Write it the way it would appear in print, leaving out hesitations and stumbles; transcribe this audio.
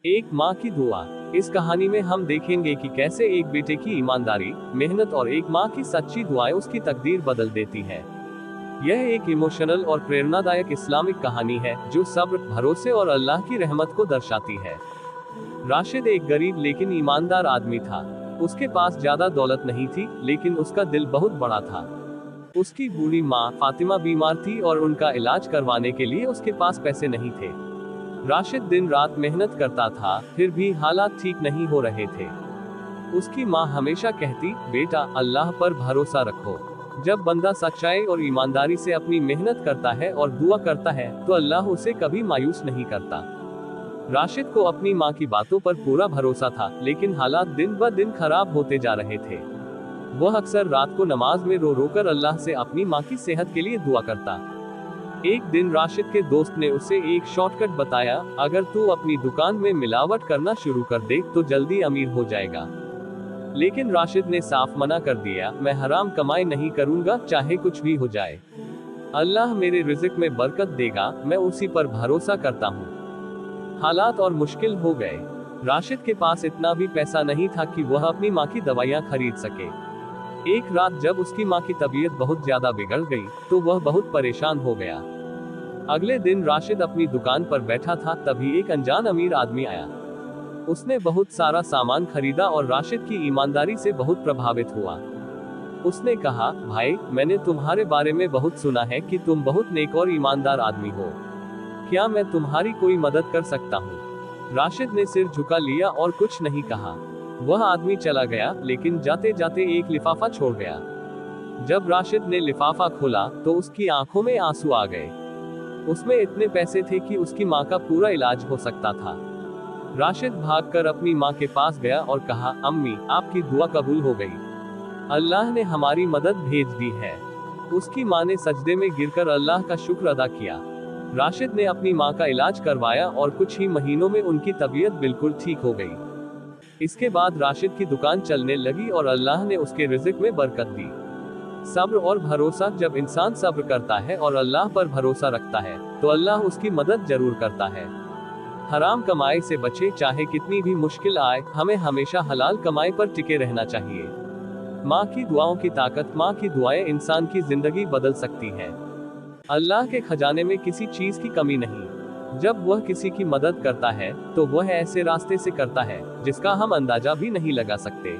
एक माँ की दुआ। इस कहानी में हम देखेंगे कि कैसे एक बेटे की ईमानदारी, मेहनत और एक माँ की सच्ची दुआएं उसकी तकदीर बदल देती है। यह एक इमोशनल और प्रेरणादायक इस्लामिक कहानी है जो सब्र, भरोसे और अल्लाह की रहमत को दर्शाती है। राशिद एक गरीब लेकिन ईमानदार आदमी था। उसके पास ज्यादा दौलत नहीं थी, लेकिन उसका दिल बहुत बड़ा था। उसकी बूढ़ी माँ फातिमा बीमार थी और उनका इलाज करवाने के लिए उसके पास पैसे नहीं थे। राशिद दिन रात मेहनत करता था, फिर भी हालात ठीक नहीं हो रहे थे। उसकी माँ हमेशा कहती, बेटा, अल्लाह पर भरोसा रखो। जब बंदा सच्चाई और ईमानदारी से अपनी मेहनत करता है और दुआ करता है, तो अल्लाह उसे कभी मायूस नहीं करता। राशिद को अपनी माँ की बातों पर पूरा भरोसा था, लेकिन हालात दिन ब दिन खराब होते जा रहे थे। वह अक्सर रात को नमाज में रो रो कर अल्लाह से अपनी माँ की सेहत के लिए दुआ करता। एक दिन राशिद के दोस्त ने उसे एक शॉर्टकट बताया, अगर तू अपनी दुकान में मिलावट करना शुरू कर दे तो जल्दी अमीर हो जाएगा। लेकिन राशिद ने साफ मना कर दिया, मैं हराम कमाई नहीं करूंगा, चाहे कुछ भी हो जाए। अल्लाह मेरे रिज़्क में बरकत देगा, मैं उसी पर भरोसा करता हूँ। हालात और मुश्किल हो गए। राशिद के पास इतना भी पैसा नहीं था कि वह अपनी माँ की दवाइयाँ खरीद सके। एक रात जब उसकी माँ की तबीयत बहुत ज्यादा बिगड़ गई, तो वह बहुत परेशान हो गया। अगले दिन राशिद अपनी दुकान पर बैठा था, तभी एक अनजान अमीर आदमी आया। उसने बहुत सारा सामान खरीदा और राशिद की ईमानदारी से बहुत प्रभावित हुआ। उसने कहा, भाई, मैंने तुम्हारे बारे में बहुत सुना है कि तुम बहुत नेक और ईमानदार आदमी हो। क्या मैं तुम्हारी कोई मदद कर सकता हूँ? राशिद ने सिर झुका लिया और कुछ नहीं कहा। वह आदमी चला गया, लेकिन जाते जाते एक लिफाफा छोड़ गया। जब राशिद ने लिफाफा खोला, तो उसकी आंखों में आंसू आ गए। उसमें इतने पैसे थे कि उसकी माँ का पूरा इलाज हो सकता था। राशिद भागकर अपनी माँ के पास गया और कहा, अम्मी, आपकी दुआ कबूल हो गई। अल्लाह ने हमारी मदद भेज दी है। उसकी माँ ने सजदे में गिरकर अल्लाह का शुक्र अदा किया। राशिद ने अपनी माँ का इलाज करवाया और कुछ ही महीनों में उनकी तबीयत बिल्कुल ठीक हो गई। इसके बाद राशिद की दुकान चलने लगी और अल्लाह ने उसके रिज़्क में बरकत दी। सब्र और भरोसा। जब इंसान सब्र करता है और अल्लाह पर भरोसा रखता है, तो अल्लाह उसकी मदद जरूर करता है। हराम कमाई से बचे, चाहे कितनी भी मुश्किल आए, हमें हमेशा हलाल कमाई पर टिके रहना चाहिए। माँ की दुआओं की ताकत। माँ की दुआएं इंसान की जिंदगी बदल सकती हैं। अल्लाह के खजाने में किसी चीज की कमी नहीं। जब वह किसी की मदद करता है, तो वह ऐसे रास्ते से करता है जिसका हम अंदाजा भी नहीं लगा सकते।